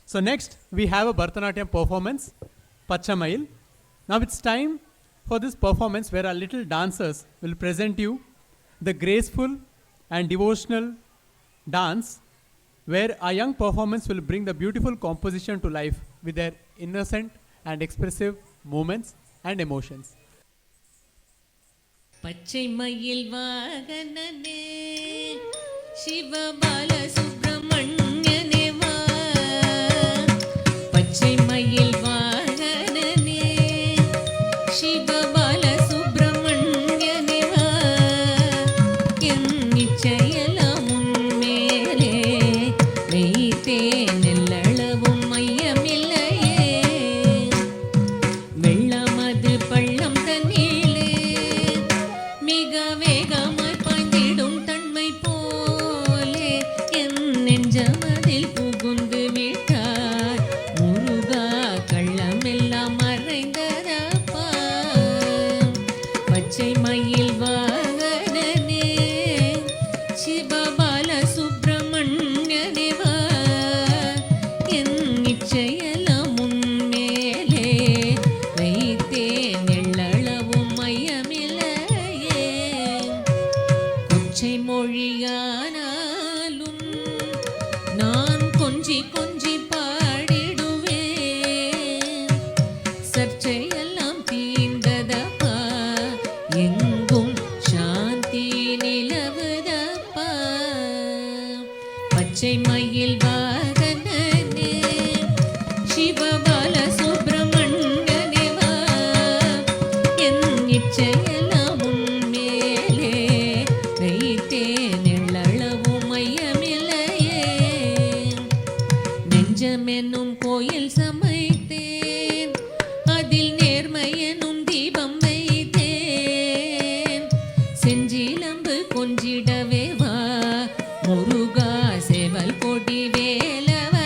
So next we have a Bharatanatyam performance, Pachamail. Now it's time for this performance where our little dancers will present you the graceful and devotional dance where our young performers will bring the beautiful composition to life with their innocent and expressive movements and emotions. பச்சை மயில் வாகனனே சிவபால சுப்பிரமணியனே வா பச்சை மயில் வாகனனே சிவபால சுப்பிரமணியனே வா என் நிச்சயலாம் உன்மேலே வைத்தேன் எல்லளவும் மையமில்லையே வெள்ளமது பள்ளம் தண்ணீலே மிக வேகமாய் பாய்ந்திடும் தன்மை போலே என் நெஞ்சமதில் புகுந்து விட்டார் முருகா கள்ளமெல்லாம் மறைந்ததப்பா பச்சை மயில் வாகனனே சிவபால சுப்பிரமணியனே வா என் நிச்சயலாம் உன்மேலே வைத்தேன் எள்ளளவும் மையமில்லையே கொச்சை மொழியானாலும் நான் கொஞ்சி கொஞ்சி பாடிடுவேன் சர்ச்சையெல்லாம் தீர்ந்ததப்பா எங்கும் சாந்தி நிலவுதப்பா பச்சை மயில் வாகனனே சிவபால சுப்பிரமணியனே வா என் நிச்சயலாம் உன்மேலே வைத்தேன் எள்ளளவும் மையமில்லையே நெஞ்சமென்னும் கோயில் சமைத்தேன் அதில் நேர்மை எனும் தீபம் வைத்தேன் செஞ்சிலம்பு கொஞ்சிடவே வா முருகா சேவல் கொடி வேலவ